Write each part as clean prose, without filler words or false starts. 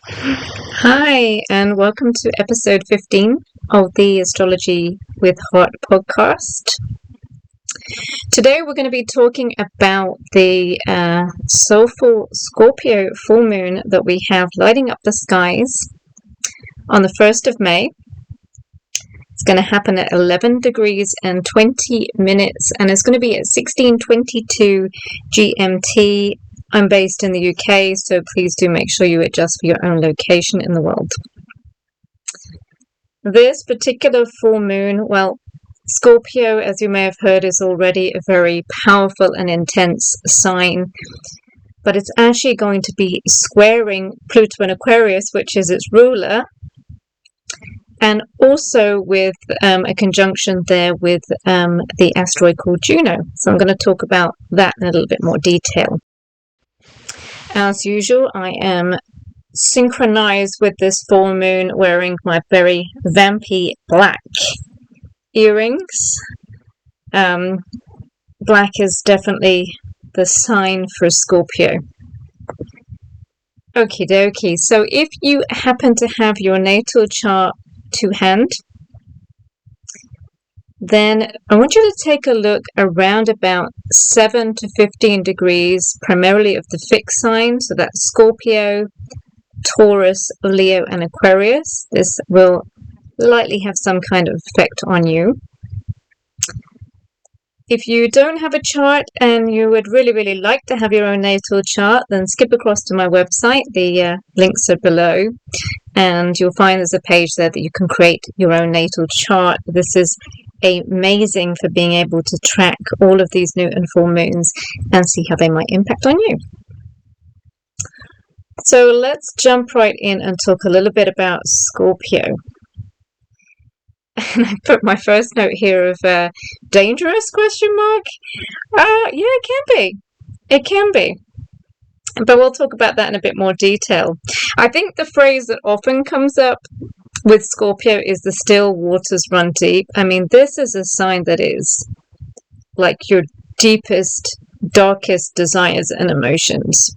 Hi, and welcome to episode 15 of the Astrology with Heart podcast. Today we're going to be talking about the soulful Scorpio full moon that we have lighting up the skies on the 1st of May. It's going to happen at 11 degrees and 20 minutes, and it's going to be at 16:22 GMT. I'm based in the UK, so please do make sure you adjust for your own location in the world. This particular full moon, well, Scorpio, as you may have heard, is already a very powerful and intense sign, but it's actually going to be squaring Pluto in Aquarius, which is its ruler, and also with a conjunction there with the asteroid called Juno. So I'm going to talk about that in a little bit more detail. As usual, I am synchronized with this full moon wearing my very vampy black earrings. Black is definitely the sign for Scorpio. Okie dokie. So if you happen to have your natal chart to hand, then I want you to take a look around about 7 to 15 degrees, primarily of the fixed signs. So that's Scorpio, Taurus, Leo, and Aquarius. This will likely have some kind of effect on you. If you don't have a chart and you would really like to have your own natal chart, then skip across to my website. The links are below, and you'll find there's a page there that you can create your own natal chart. This is amazing for being able to track all of these new and full moons and see how they might impact on you. So let's jump right in and talk a little bit about Scorpio. And I put my first note here of dangerous question mark. Yeah, it can be. It can be. But we'll talk about that in a bit more detail. I think the phrase that often comes up with Scorpio is the still waters run deep. I mean, this is a sign that is like your deepest, darkest desires and emotions.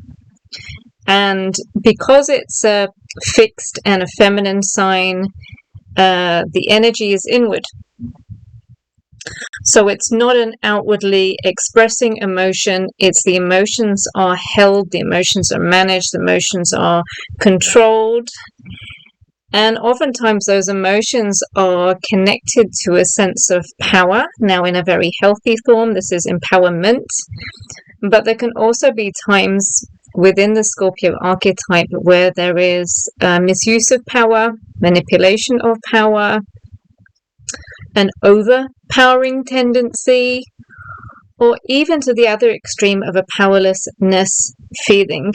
And because it's a fixed and a feminine sign, the energy is inward. So it's not an outwardly expressing emotion. It's the emotions are held, the emotions are managed, the emotions are controlled. And oftentimes those emotions are connected to a sense of power. Now, in a very healthy form, this is empowerment. But there can also be times within the Scorpio archetype where there is misuse of power, manipulation of power, an overpowering tendency, or even to the other extreme of a powerlessness feeling.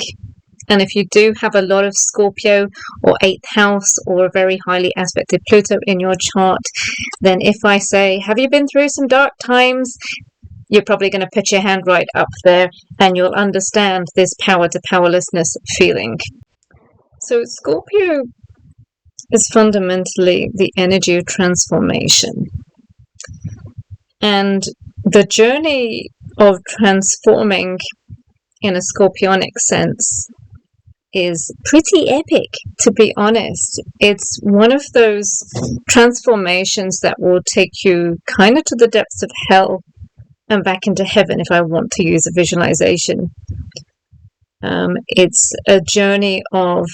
And if you do have a lot of Scorpio or 8th house or a very highly aspected Pluto in your chart, then if I say, have you been through some dark times? You're probably going to put your hand right up there and you'll understand this power to powerlessness feeling. So Scorpio is fundamentally the energy of transformation. And the journey of transforming in a Scorpionic sense is pretty epic, to be honest. It's one of those transformations that will take you kind of to the depths of hell and back into heaven, if I want to use a visualization. It's a journey of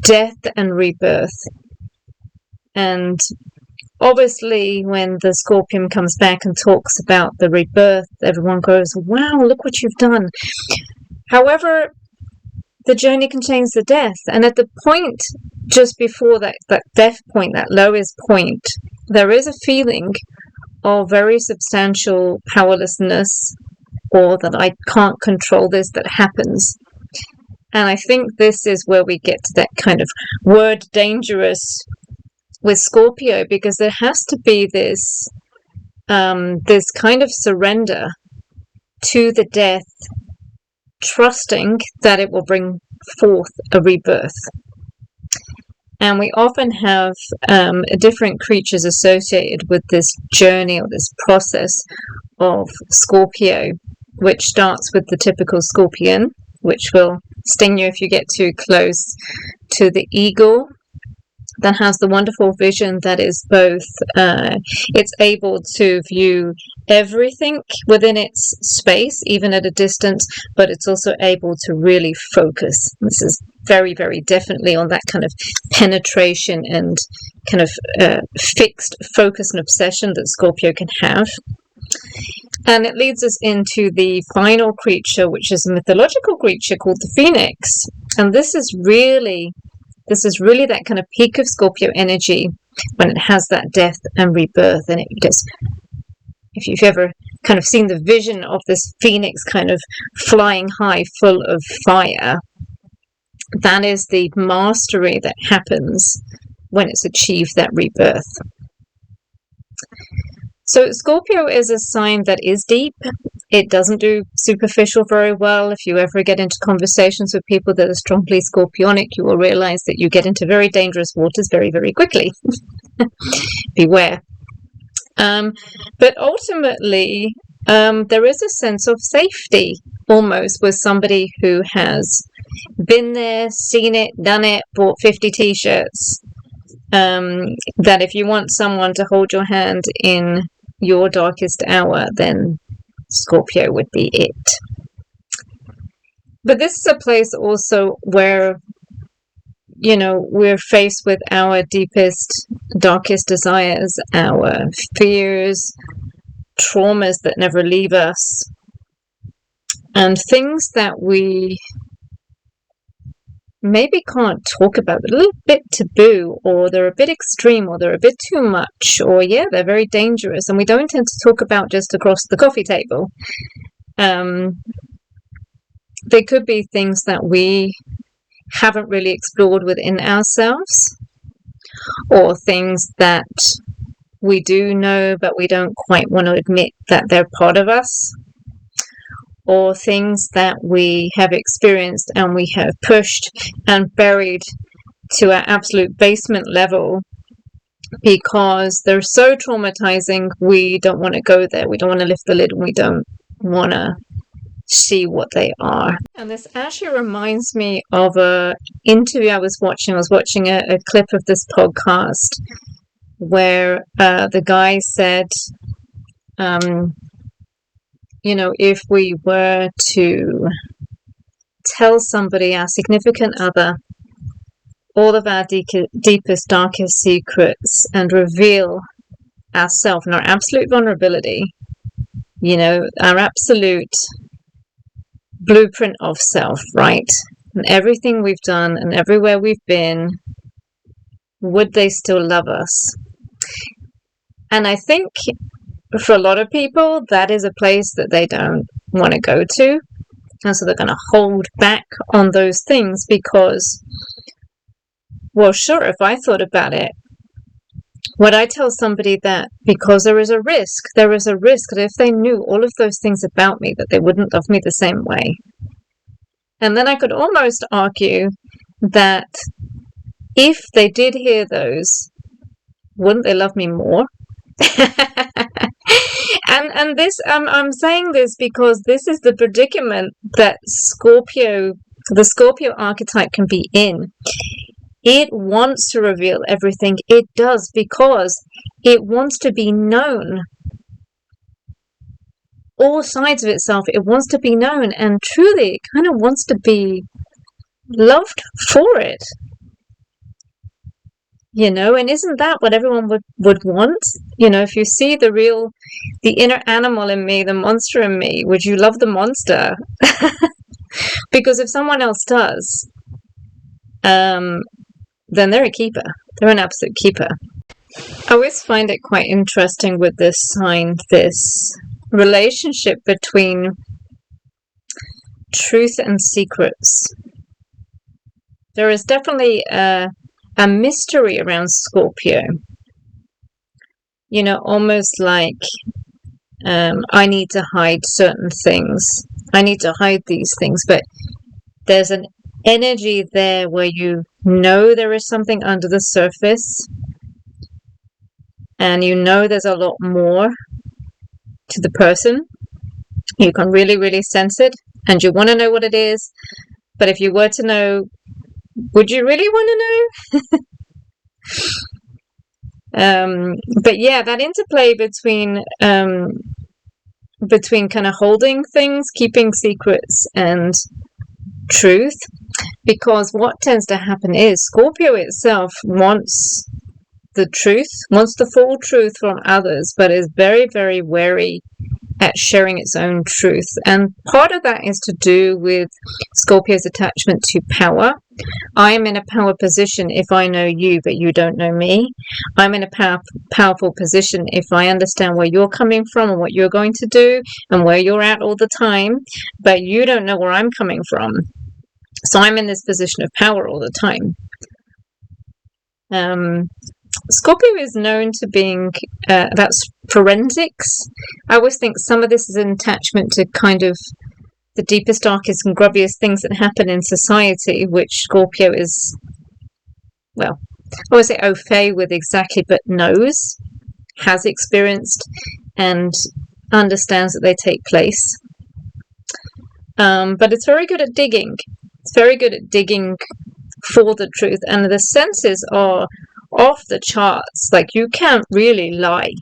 death and rebirth. And obviously, when the Scorpion comes back and talks about the rebirth, everyone goes, wow, look what you've done. However, the journey contains the death. And at the point just before that death point, that lowest point, there is a feeling of very substantial powerlessness, or that I can't control this, that happens. And I think this is where we get to that kind of word dangerous with Scorpio, because there has to be this this kind of surrender to the death, trusting that it will bring forth a rebirth. And we often have different creatures associated with this journey or this process of Scorpio, which starts with the typical scorpion, which will sting you if you get too close to the eagle, that has the wonderful vision that is both, it's able to view everything within its space, even at a distance, but it's also able to really focus. This is very, very definitely on that kind of penetration and kind of fixed focus and obsession that Scorpio can have. And it leads us into the final creature, which is a mythological creature called the Phoenix. And this is really that kind of peak of Scorpio energy when it has that death and rebirth. And it just, if you've ever kind of seen the vision of this phoenix kind of flying high, full of fire, that is the mastery that happens when it's achieved that rebirth. So Scorpio is a sign that is deep. It doesn't do superficial very well. If you ever get into conversations with people that are strongly Scorpionic, you will realize that you get into very dangerous waters very, very quickly. Beware. But ultimately, there is a sense of safety almost with somebody who has been there, seen it, done it, bought 50 t-shirts. That if you want someone to hold your hand in your darkest hour, then Scorpio would be it. But this is a place also where, you know, we're faced with our deepest, darkest desires, our fears, traumas that never leave us, and things that we maybe can't talk about, a little bit taboo, or they're a bit extreme, or they're a bit too much, or yeah, they're very dangerous, and we don't tend to talk about just across the coffee table. They could be things that we haven't really explored within ourselves, or things that we do know but we don't quite want to admit that they're part of us, or things that we have experienced and we have pushed and buried to our absolute basement level because they're so traumatizing, we don't want to go there, we don't want to lift the lid, and we don't want to see what they are. And this actually reminds me of an interview I was watching. I was watching a clip of this podcast where the guy said, you know, if we were to tell somebody, our significant other, all of our deepest, darkest secrets and reveal ourselves and our absolute vulnerability, you know, our absolute blueprint of self, right? And everything we've done and everywhere we've been, would they still love us? And I think for a lot of people, that is a place that they don't want to go to. And so they're going to hold back on those things because, well, sure, if I thought about it, would I tell somebody that because there is a risk that if they knew all of those things about me, that they wouldn't love me the same way? And then I could almost argue that if they did hear those, wouldn't they love me more? And this, I'm saying this because this is the predicament that the Scorpio archetype can be in. It wants to reveal everything. It does because it wants to be known. All sides of itself, it wants to be known, and truly it kind of wants to be loved for it. You know, and isn't that what everyone would want? You know, if you see the inner animal in me, the monster in me, would you love the monster? Because if someone else does, then they're a keeper. They're an absolute keeper. I always find it quite interesting with this sign, this relationship between truth and secrets. There is definitely a mystery around Scorpio. You know, almost like I need to hide certain things. I need to hide these things, but there's an energy there where you know there is something under the surface, and you know there's a lot more to the person. You can really, really sense it, and you want to know what it is. But if you were to know Would you really want to know? But yeah, that interplay between kind of holding things, keeping secrets, and truth. Because what tends to happen is Scorpio itself wants the truth, wants the full truth from others, but is very, very wary at sharing its own truth. And part of that is to do with Scorpio's attachment to power. I am in a power position if I know you, but you don't know me. I'm in a powerful position if I understand where you're coming from and what you're going to do and where you're at all the time, but you don't know where I'm coming from. So I'm in this position of power all the time. Scorpio is known to being that's forensics. I always think some of this is an attachment to kind of the deepest, darkest, and grubbiest things that happen in society, which Scorpio is, well, I would say au fait with exactly, but knows, has experienced, and understands that they take place. But it's very good at digging. It's very good at digging for the truth, and the senses are off the charts. Like, you can't really lie.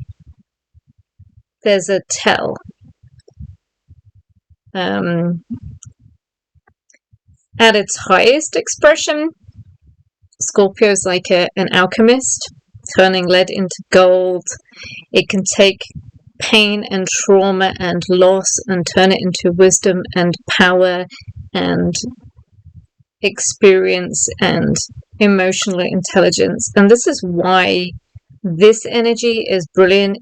There's a tell. At its highest expression, Scorpio is like an alchemist, turning lead into gold. It can take pain and trauma and loss and turn it into wisdom and power and experience and emotional intelligence. And this is why this energy is brilliant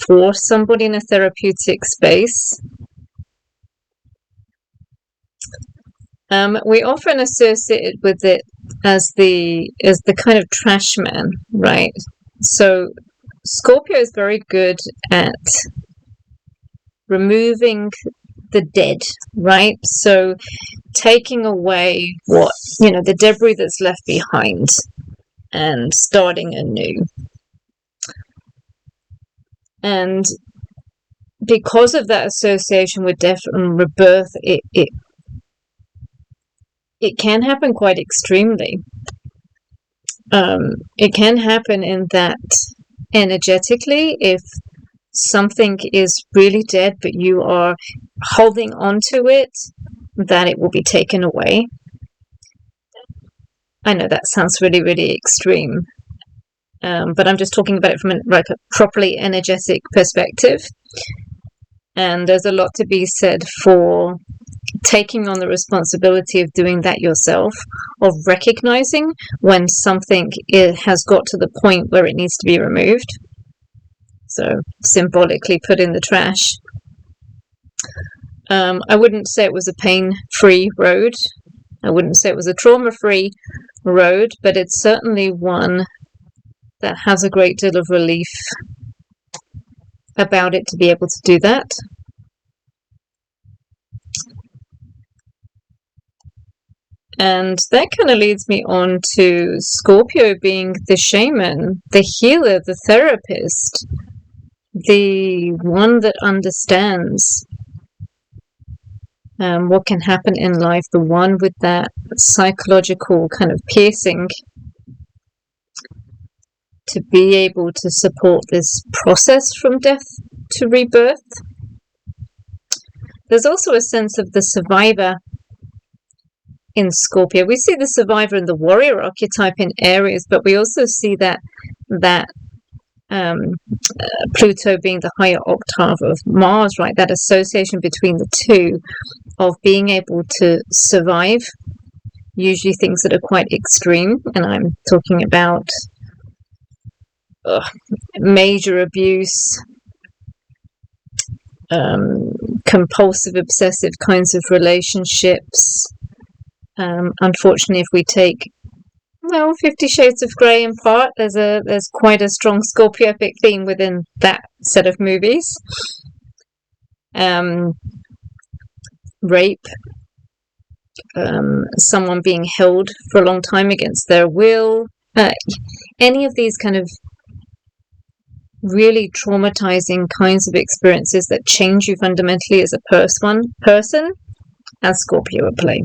for somebody in a therapeutic space. We often associate with it as the kind of trashman, right? So Scorpio is very good at removing the dead, right? So taking away what, the debris that's left behind and starting anew. And because of that association with death and rebirth, it can happen quite extremely. It can happen in that energetically, if something is really dead but you are holding on to it, that it will be taken away. I know that sounds really, really extreme, but I'm just talking about it from a properly energetic perspective. And there's a lot to be said for taking on the responsibility of doing that yourself, of recognizing when something has got to the point where it needs to be removed. So symbolically put in the trash. I wouldn't say it was a pain-free road. I wouldn't say it was a trauma-free road, but it's certainly one that has a great deal of relief about it to be able to do that. And that kind of leads me on to Scorpio being the shaman, the healer, the therapist, the one that understands what can happen in life, the one with that psychological kind of piercing to be able to support this process from death to rebirth. There's also a sense of the survivor in Scorpio. We see the survivor and the warrior archetype in Aries, but we also see that Pluto being the higher octave of Mars, right? That association between the two of being able to survive, usually things that are quite extreme, and I'm talking about major abuse, compulsive, obsessive kinds of relationships. Unfortunately, if we take 50 Shades of Grey in part, there's quite a strong Scorpio-epic theme within that set of movies. Rape, someone being held for a long time against their will, any of these kind of really traumatizing kinds of experiences that change you fundamentally as a person, as Scorpio at play.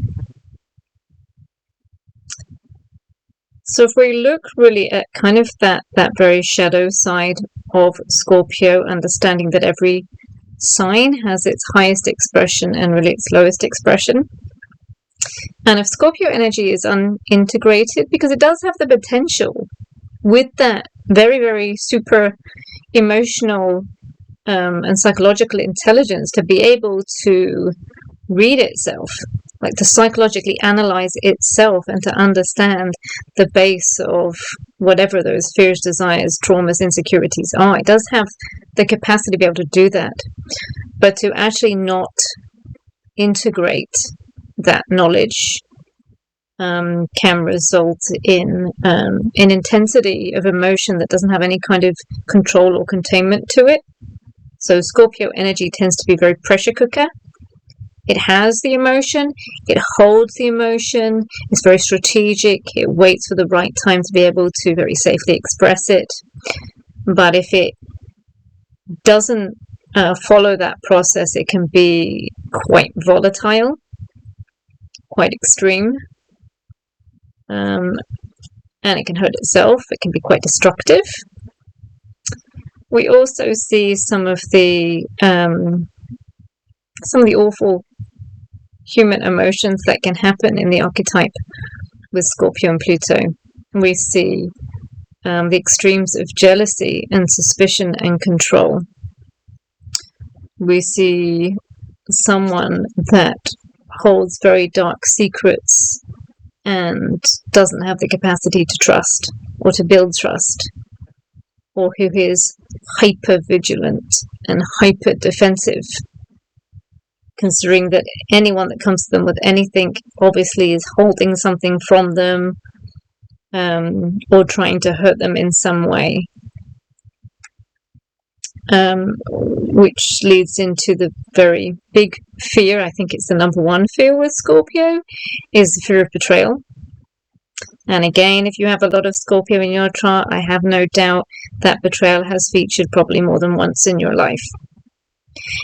So if we look really at kind of that very shadow side of Scorpio, understanding that every sign has its highest expression and really its lowest expression. And if Scorpio energy is unintegrated, because it does have the potential with that very, very super emotional and psychological intelligence to be able to read itself, like to psychologically analyze itself and to understand the base of whatever those fears, desires, traumas, insecurities are. It does have the capacity to be able to do that, but to actually not integrate that knowledge can result in an intensity of emotion that doesn't have any kind of control or containment to it. So Scorpio energy tends to be very pressure cooker. It has the emotion, it holds the emotion, it's very strategic, it waits for the right time to be able to very safely express it. But if it doesn't follow that process, it can be quite volatile, quite extreme, and it can hurt itself. It can be quite destructive. We also see some of the awful human emotions that can happen in the archetype with Scorpio and Pluto. We see the extremes of jealousy and suspicion and control. We see someone that holds very dark secrets and doesn't have the capacity to trust or to build trust, or who is hyper vigilant and hyper defensive, considering that anyone that comes to them with anything obviously is holding something from them or trying to hurt them in some way, which leads into the very big fear. I think it's the number one fear with Scorpio, is the fear of betrayal. And again, if you have a lot of Scorpio in your chart, I have no doubt that betrayal has featured probably more than once in your life.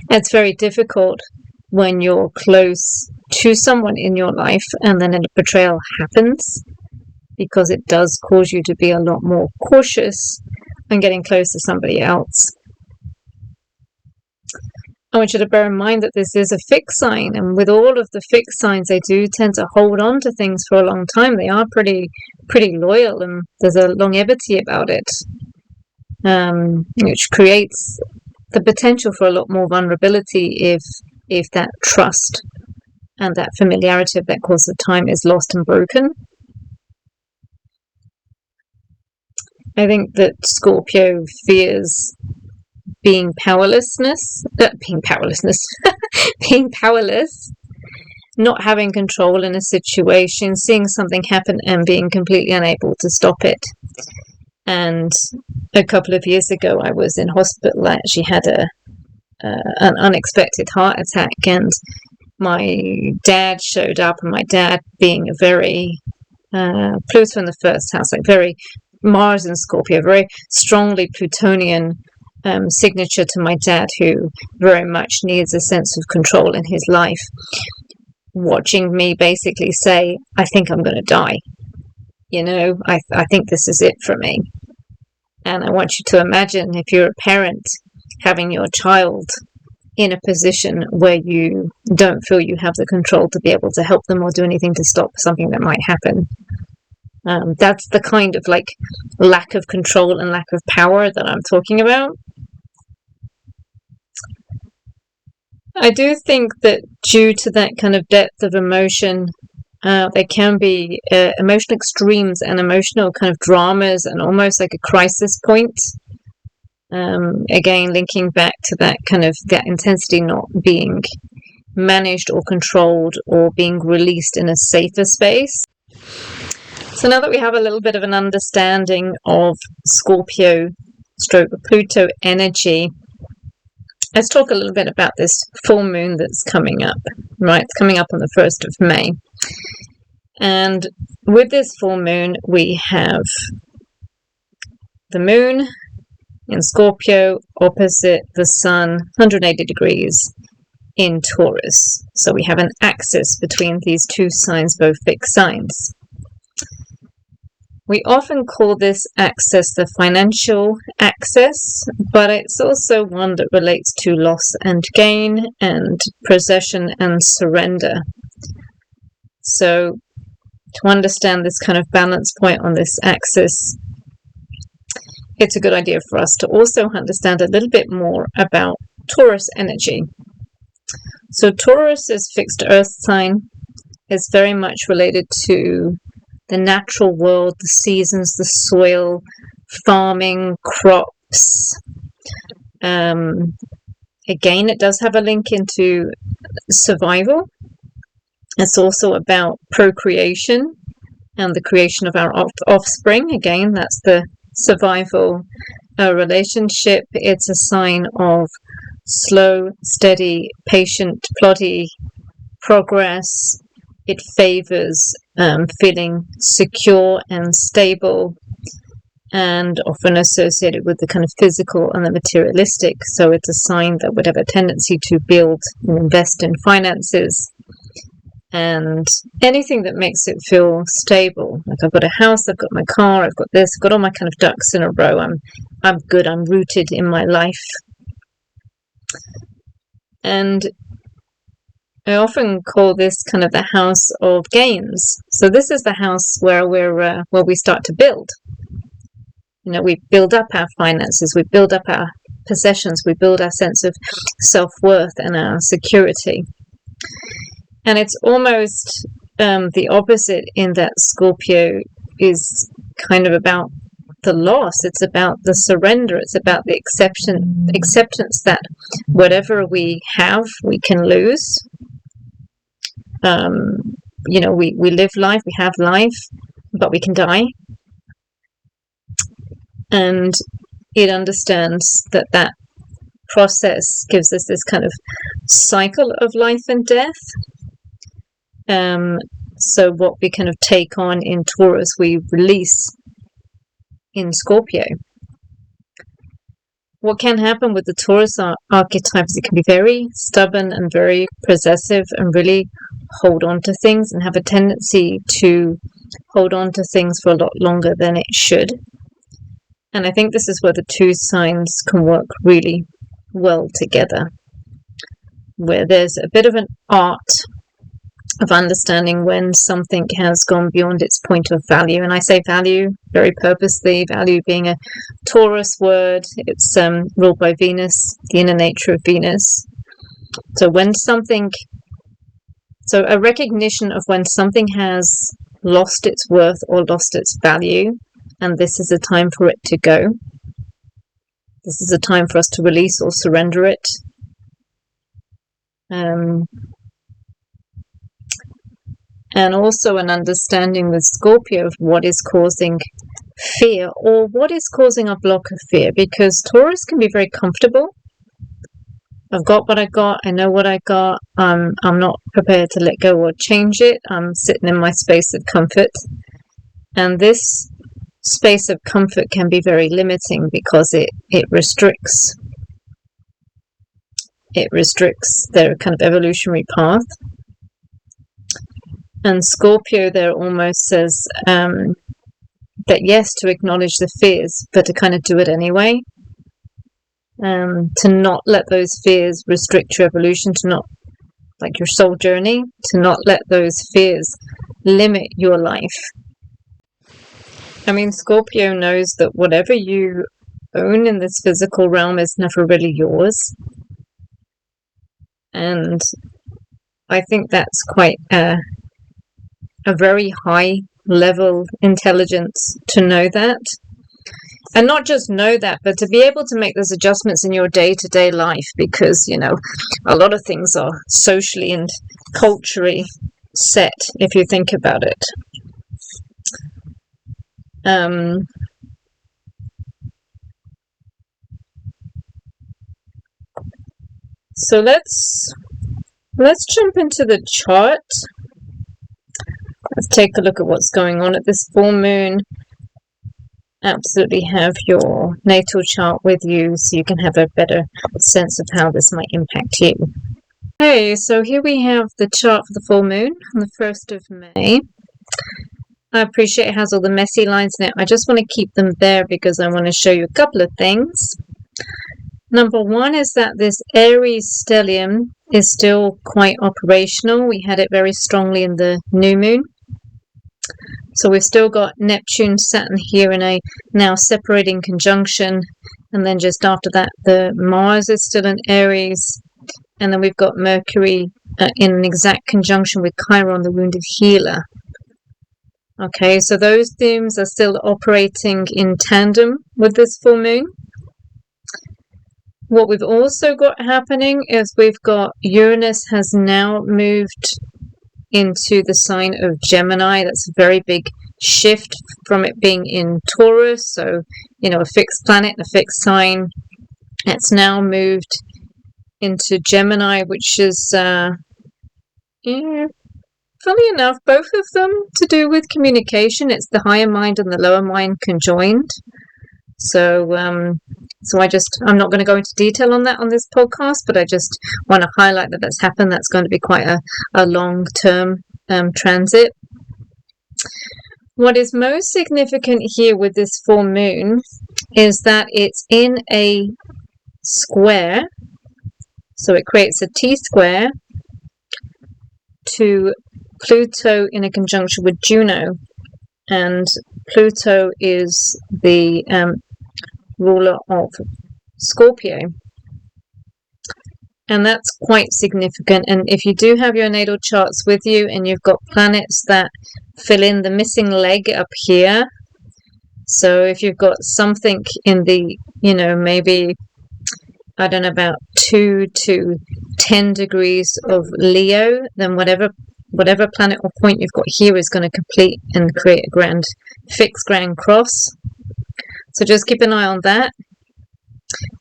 It's very difficult when you're close to someone in your life and then a betrayal happens, because it does cause you to be a lot more cautious when getting close to somebody else. I want you to bear in mind that this is a fixed sign, and with all of the fixed signs, they do tend to hold on to things for a long time. They are pretty loyal, and there's a longevity about it, which creates the potential for a lot more vulnerability if that trust and that familiarity of that course of time is lost and broken. I think that Scorpio fears being powerless, not having control in a situation, seeing something happen and being completely unable to stop it. And a couple of years ago, I was in hospital. I actually had an unexpected heart attack, and my dad showed up, and my dad, being a very Pluto in the first house, like very Mars and Scorpio, very strongly Plutonian signature to my dad, who very much needs a sense of control in his life, watching me basically say, I think I'm going to die. I think this is it for me. And I want you to imagine, if you're a parent, having your child in a position where you don't feel you have the control to be able to help them or do anything to stop something that might happen. That's the kind of lack of control and lack of power that I'm talking about. I do think that due to that kind of depth of emotion, there can be emotional extremes and emotional kind of dramas and almost like a crisis point. Again, linking back to that kind of that intensity not being managed or controlled or being released in a safer space. So now that we have a little bit of an understanding of Scorpio/Pluto energy, let's talk a little bit about this full moon that's coming up, right? It's coming up on the 1st of May. And with this full moon, we have the moon in Scorpio opposite the sun, 180 degrees in Taurus. So we have an axis between these two signs, both fixed signs. We often call this axis the financial axis, but it's also one that relates to loss and gain and possession and surrender. So to understand this kind of balance point on this axis, it's a good idea for us to also understand a little bit more about Taurus energy. So Taurus is fixed earth sign. It's very much related to the natural world, the seasons, the soil, farming, crops. Again, it does have a link into survival. It's also about procreation and the creation of our offspring. Again, that's the survival relationship. It's a sign of slow, steady, patient, ploddy progress. It favors feeling secure and stable, and often associated with the kind of physical and the materialistic. So it's a sign that would have a tendency to build and invest in finances and anything that makes it feel stable. Like, I've got a house, I've got my car, I've got this, I've got all my kind of ducks in a row. I'm good, I'm rooted in my life. And I often call this kind of the house of gains. So this is the house where we start to build. You know, we build up our finances, we build up our possessions, we build our sense of self-worth and our security. And it's almost the opposite in that Scorpio is kind of about the loss. It's about the surrender. It's about the acceptance that whatever we have, we can lose. You know, we live life, we have life, but we can die. And it understands that that process gives us this kind of cycle of life and death. So what we kind of take on in Taurus, we release in Scorpio. What can happen with the Taurus archetype is it can be very stubborn and very possessive and really hold on to things and have a tendency to hold on to things for a lot longer than it should. And I think this is where the two signs can work really well together, where there's a bit of an art of understanding when something has gone beyond its point of value. And I say value very purposely, value being a Taurus word. It's ruled by Venus, the inner nature of Venus. So a recognition of when something has lost its worth or lost its value, and this is a time for it to go. This is a time for us to release or surrender it. And also an understanding with Scorpio of what is causing fear or what is causing a block of fear, because Taurus can be very comfortable. I've got what I got, I know what I got, I'm not prepared to let go or change it, I'm sitting in my space of comfort. And this space of comfort can be very limiting because it restricts their kind of evolutionary path. And Scorpio there almost says that yes, to acknowledge the fears, but to kind of do it anyway. To not let those fears restrict your evolution, to not, like your soul journey, to not let those fears limit your life. I mean, Scorpio knows that whatever you own in this physical realm is never really yours. And I think that's quite a very high level intelligence to know that. And not just know that, but to be able to make those adjustments in your day-to-day life, because, you know, a lot of things are socially and culturally set, if you think about it. So let's jump into the chart. Let's take a look at what's going on at this full moon. Absolutely have your natal chart with you so you can have a better sense of how this might impact you. Okay, so here we have the chart for the full moon on the 1st of May. I appreciate it has all the messy lines in it. I just want to keep them there because I want to show you a couple of things. Number one is that this Aries stellium is still quite operational. We had it very strongly in the new moon. So we've still got Neptune, Saturn here in a now separating conjunction. And then just after that, the Mars is still in Aries. And then we've got Mercury in an exact conjunction with Chiron, the wounded healer. Okay, so those themes are still operating in tandem with this full moon. What we've also got happening is we've got Uranus has now moved into the sign of Gemini. That's a very big shift from it being in Taurus. So, you know, a fixed planet, a fixed sign. It's now moved into Gemini, which is, funny enough, both of them to do with communication. It's the higher mind and the lower mind conjoined. So, I'm not going to go into detail on that on this podcast, but I just want to highlight that that's happened. That's going to be quite a long-term transit. What is most significant here with this full moon is that it's in a square. So it creates a T-square to Pluto in a conjunction with Juno. And Pluto is the ruler of Scorpio. And that's quite significant. And if you do have your natal charts with you and you've got planets that fill in the missing leg up here, so if you've got something in the, you know, maybe, I don't know, about 2 to 10 degrees of Leo, then whatever planet or point you've got here is going to complete and create a fixed grand cross. So just keep an eye on that.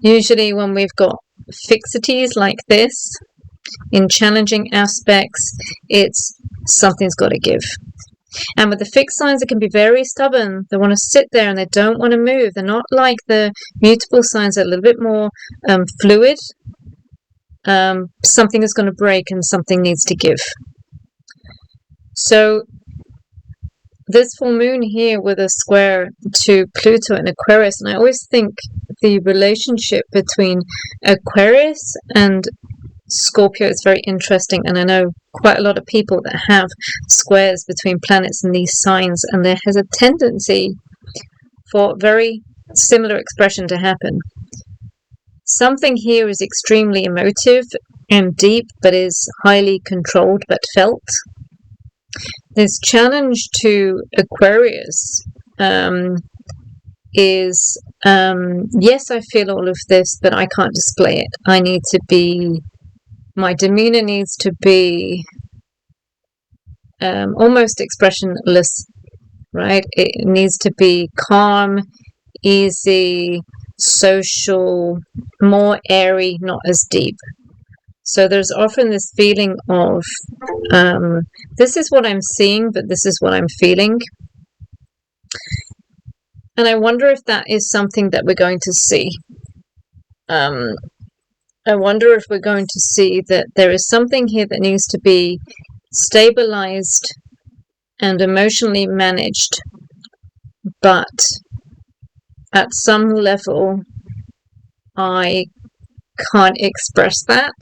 Usually when we've got fixities like this in challenging aspects, it's something's got to give. And with the fixed signs, it can be very stubborn. They want to sit there and they don't want to move. They're not like the mutable signs. They're a little bit more fluid. Something is going to break and something needs to give. So this full moon here with a square to Pluto and Aquarius, and I always think the relationship between Aquarius and Scorpio is very interesting, and I know quite a lot of people that have squares between planets in these signs, and there has a tendency for very similar expression to happen. Something here is extremely emotive and deep, but is highly controlled but felt. This challenge to Aquarius is, yes, I feel all of this, but I can't display it. I need to be, my demeanor needs to be almost expressionless, right? It needs to be calm, easy, social, more airy, not as deep. So there's often this feeling of, this is what I'm seeing, but this is what I'm feeling. And I wonder if that is something that we're going to see. I wonder if we're going to see that there is something here that needs to be stabilized and emotionally managed, but at some level, I can't express that,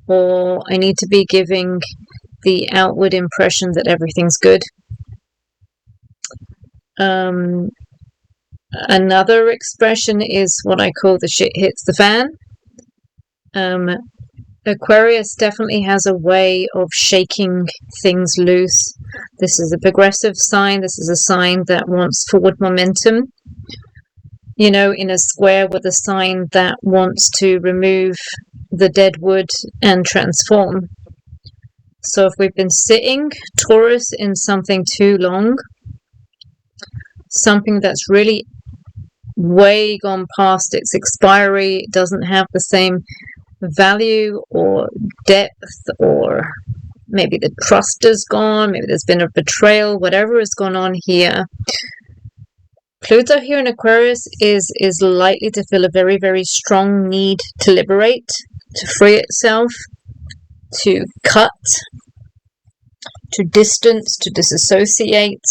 or I need to be giving the outward impression that everything's good. Another expression is what I call the shit hits the fan. Aquarius definitely has a way of shaking things loose. This is a progressive sign. This is a sign that wants forward momentum. You know, in a square with a sign that wants to remove the dead wood and transform. So if we've been sitting Taurus in something too long, something that's really way gone past its expiry, doesn't have the same value or depth, or maybe the trust is gone, maybe there's been a betrayal, whatever has gone on here. Pluto here in Aquarius is likely to feel a very, very strong need to liberate, to free itself, to cut, to distance, to disassociate.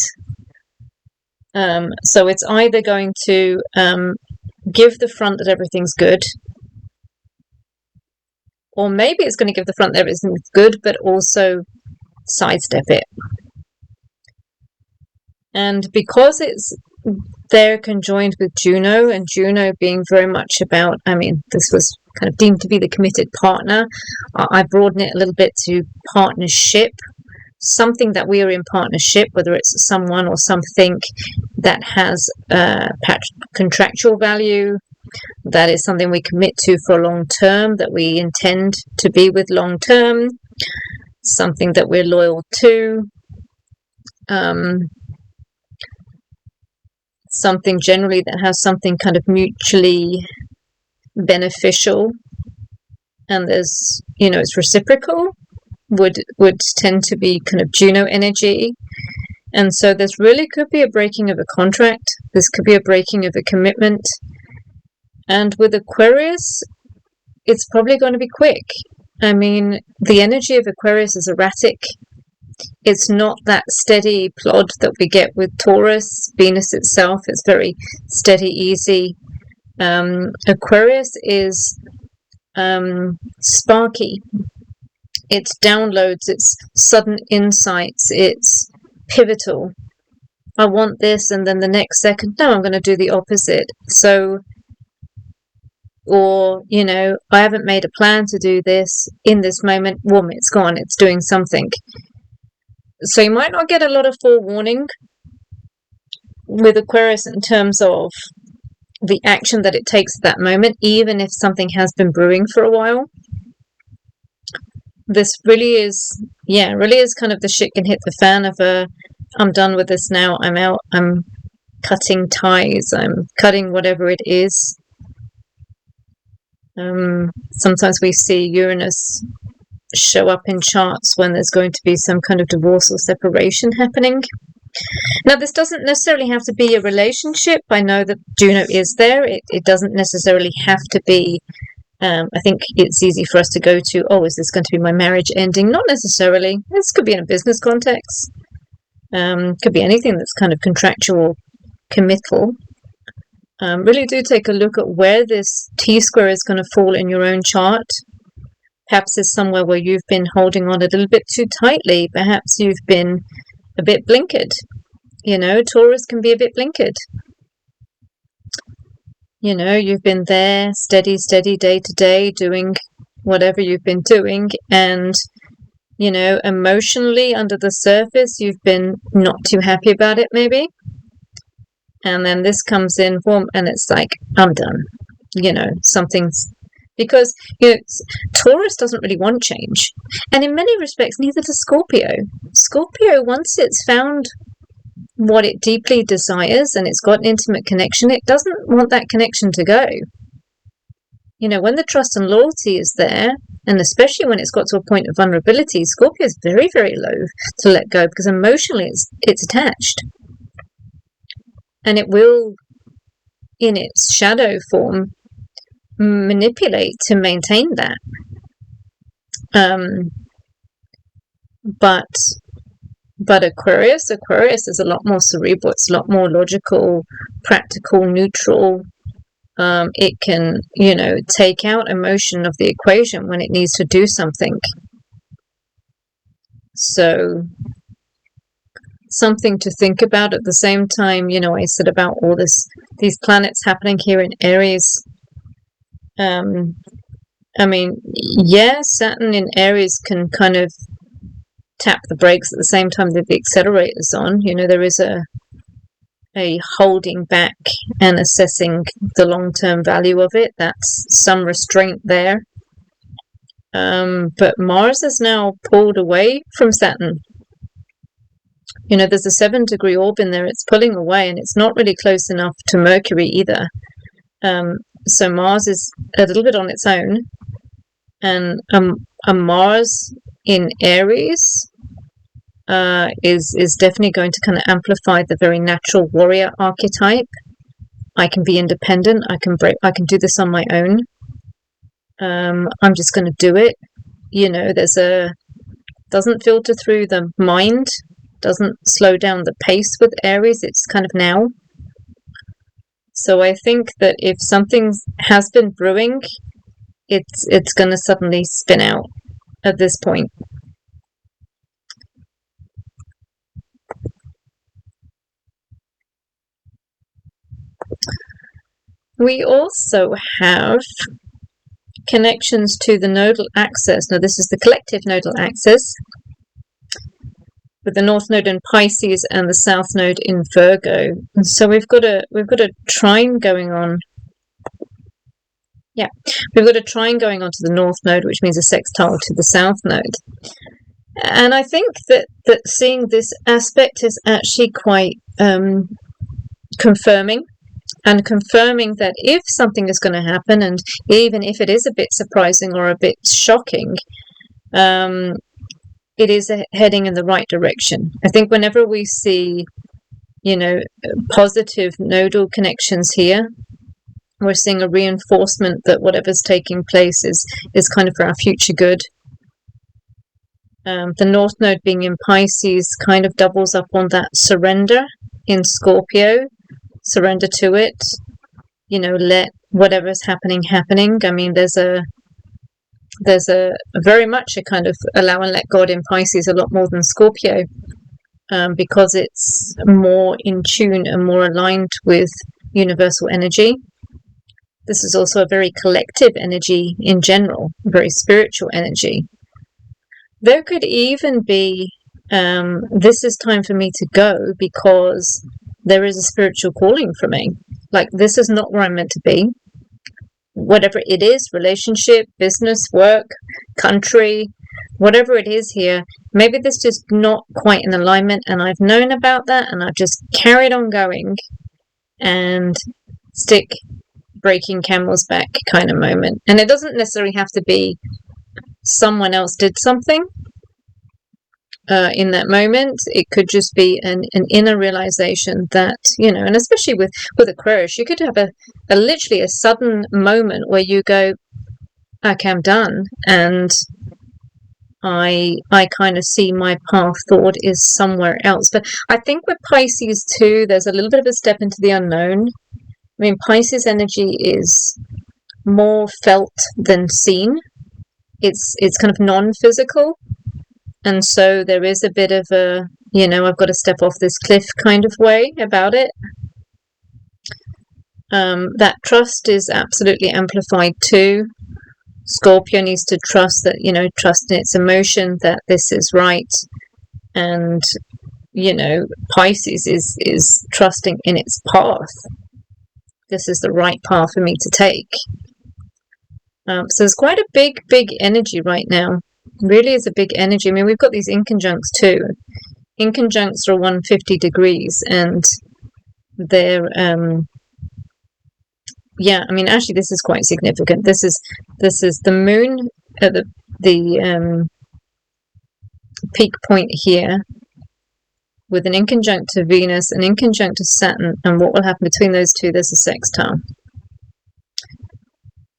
So it's either going to give the front that everything's good, or maybe it's going to give the front that everything's good, but also sidestep it. And because it's there conjoined with Juno, and Juno being very much about, I mean, this was kind of deemed to be the committed partner. I broaden it a little bit to partnership, something that we are in partnership, whether it's someone or something that has contractual value, that is something we commit to for a long term, that we intend to be with long term, something that we're loyal to, something generally that has something kind of mutually beneficial, and there's, you know, it's reciprocal, would tend to be kind of Juno energy. And so there's really could be a breaking of a contract, this could be a breaking of a commitment. And with Aquarius, it's probably going to be quick. I mean, the energy of Aquarius is erratic. It's not that steady plod that we get with Taurus. Venus itself is very steady, easy. Aquarius is sparky. It's downloads, it's sudden insights, it's pivotal. I want this, and then the next second, no, I'm going to do the opposite. So, or, you know, I haven't made a plan to do this. In this moment, boom, it's gone, it's doing something. So you might not get a lot of forewarning with Aquarius in terms of the action that it takes at that moment, even if something has been brewing for a while. This really is, yeah, really is kind of the shit can hit the fan of a, I'm done with this now, I'm out, I'm cutting ties, I'm cutting whatever it is. Sometimes we see Uranus show up in charts when there's going to be some kind of divorce or separation happening. Now, this doesn't necessarily have to be a relationship. I know that Juno is there. It doesn't necessarily have to be, I think it's easy for us to go to, oh, is this going to be my marriage ending? Not necessarily. This could be in a business context. Could be anything that's kind of contractual, committal. Really do take a look at where this T-square is going to fall in your own chart. Perhaps it's somewhere where you've been holding on a little bit too tightly. Perhaps you've been a bit blinkered. You know, Taurus can be a bit blinkered. You know, you've been there, steady, day to day, doing whatever you've been doing. And, you know, emotionally, under the surface, you've been not too happy about it, maybe. And then this comes in, boom, and it's like, I'm done. You know, something's... Because, you know, Taurus doesn't really want change. And in many respects, neither does Scorpio. Scorpio, once it's found what it deeply desires and it's got an intimate connection, it doesn't want that connection to go. You know, when the trust and loyalty is there, and especially when it's got to a point of vulnerability, Scorpio is very, very loath to let go because emotionally it's attached. And it will, in its shadow form, manipulate to maintain that. But Aquarius is a lot more cerebral. It's a lot more logical, practical, neutral. It can, you know, take out emotion of the equation when it needs to do something. So something to think about. At the same time, you know, I said about all these planets happening here in Aries. I mean, yeah, Saturn in Aries can kind of tap the brakes at the same time that the accelerator's on. You know, there is a holding back and assessing the long-term value of it. That's some restraint there. But Mars is now pulled away from Saturn. You know, there's a 7-degree orb in there. It's pulling away, and it's not really close enough to Mercury either. So Mars is a little bit on its own, and a Mars in Aries is definitely going to kind of amplify the very natural warrior archetype. I can be independent. I can do this on my own. I'm just going to do it. You know, there's the doesn't filter through the mind, doesn't slow down the pace with Aries. It's kind of now. So I think that if something has been brewing, it's going to suddenly spin out at this point. We also have connections to the nodal axis. Now this is the collective nodal axis, with the North Node in Pisces and the South Node in Virgo. And so we've got a trine going on. Yeah, we've got a trine going on to the North Node, which means a sextile to the South Node. And I think that seeing this aspect is actually quite confirming. And confirming that if something is going to happen, and even if it is a bit surprising or a bit shocking, it is heading in the right direction. I think whenever we see, positive nodal connections here, we're seeing a reinforcement that whatever's taking place is kind of for our future good. The North Node being in Pisces kind of doubles up on that surrender in Scorpio. Surrender to it, let whatever's happening. I mean, there's a very much a kind of allow and let God in Pisces a lot more than Scorpio, because it's more in tune and more aligned with universal energy. This is also a very collective energy in general, very spiritual energy. There could even be, this is time for me to go because there is a spiritual calling for me. Like, this is not where I'm meant to be. Whatever it is, relationship, business, work, country, whatever it is here, maybe this is not quite in alignment, and I've known about that, and I've just carried on going, and stick breaking camel's back kind of moment. And it doesn't necessarily have to be someone else did something in that moment. It could just be an inner realization that, and especially with Aquarius, you could have a literally a sudden moment where you go, okay, I'm done, and I kind of see my path thought is somewhere else. But I think with Pisces too, there's a little bit of a step into the unknown. I mean, Pisces energy is more felt than seen. It's kind of non-physical. And so there is a bit of a, I've got to step off this cliff kind of way about it. That trust is absolutely amplified too. Scorpio needs to trust that, trust in its emotion that this is right. And, Pisces is trusting in its path. This is the right path for me to take. So there's quite a big energy right now. Really is a big energy. I mean, we've got these inconjuncts too. Inconjuncts are 150 degrees, and they're I mean, actually this is quite significant. This is the moon at the peak point here, with an inconjunct to Venus, an inconjunct to Saturn, and what will happen between those two, there's a sextile.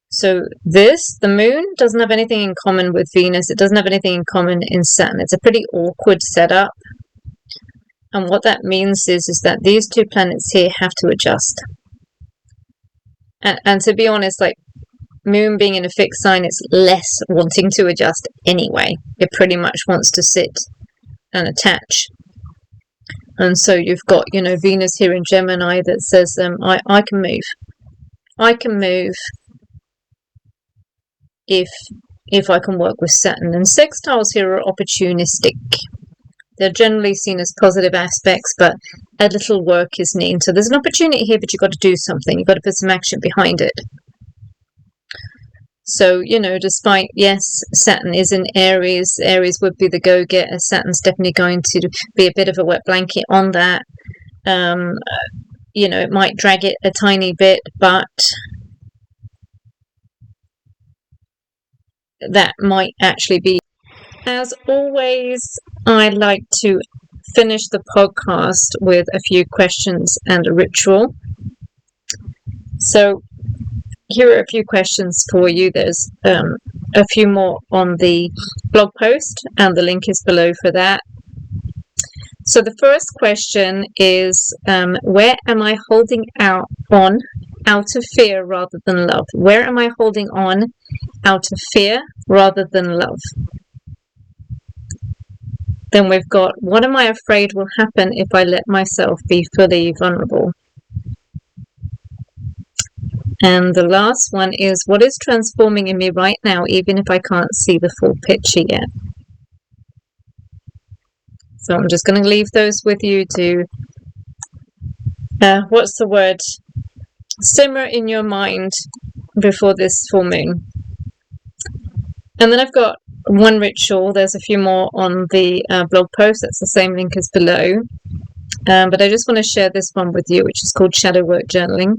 So the moon doesn't have anything in common with Venus. It doesn't have anything in common in Saturn. It's a pretty awkward setup. And what that means is that these two planets here have to adjust. And to be honest, like, moon being in a fixed sign, it's less wanting to adjust anyway. It pretty much wants to sit and attach. And so you've got, Venus here in Gemini that says, I can move. I can move if I can work with Saturn. And sextiles here are opportunistic. They're generally seen as positive aspects, but a little work is needed. So there's an opportunity here, but you've got to do something. You've got to put some action behind it. So, despite, yes, Saturn is in Aries. Aries would be the go-getter. Saturn's definitely going to be a bit of a wet blanket on that. It might drag it a tiny bit, but that might actually be. As always, I like to finish the podcast with a few questions and a ritual. So here are a few questions for you. There's a few more on the blog post, and the link is below for that. So the first question is, where am I holding out of fear rather than love? Where am I holding on out of fear rather than love? Then we've got, what am I afraid will happen if I let myself be fully vulnerable? And the last one is, what is transforming in me right now, even if I can't see the full picture yet? So I'm just going to leave those with you to, what's the word? Simmer in your mind before this full moon. And then I've got one ritual. There's a few more on the blog post. That's the same link as below. But I just want to share this one with you, which is called Shadow Work Journaling.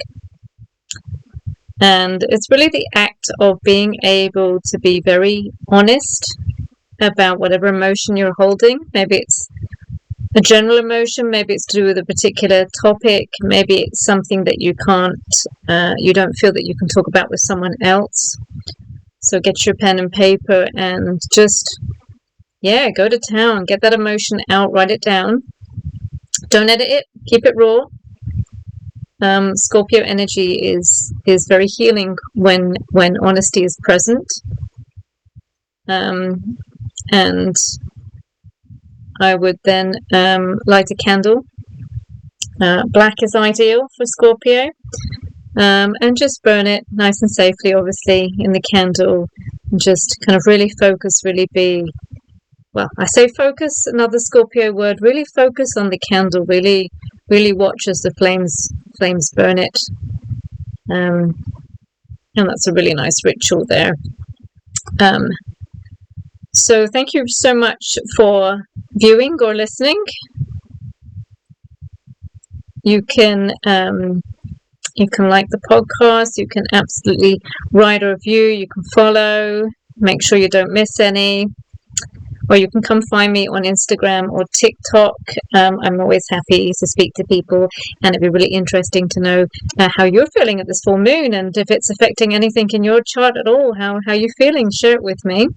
And it's really the act of being able to be very honest about whatever emotion you're holding. Maybe it's a general emotion, maybe it's to do with a particular topic, maybe it's something that you don't feel that you can talk about with someone else. So get your pen and paper and just, go to town, get that emotion out, write it down. Don't edit it, keep it raw. Scorpio energy is very healing when honesty is present. And I would then light a candle. Black is ideal for Scorpio. And just burn it nice and safely, obviously, in the candle. And just kind of really focus, really be, well, I say focus, another Scorpio word, really focus on the candle, really watch as the flames burn it. And that's a really nice ritual there. So thank you so much for viewing or listening. You can like the podcast, you can absolutely write a review, you can follow, make sure you don't miss any, or you can come find me on Instagram or TikTok. I'm always happy to speak to people, and it'd be really interesting to know how you're feeling at this full moon, and if it's affecting anything in your chart at all, how you're feeling, share it with me.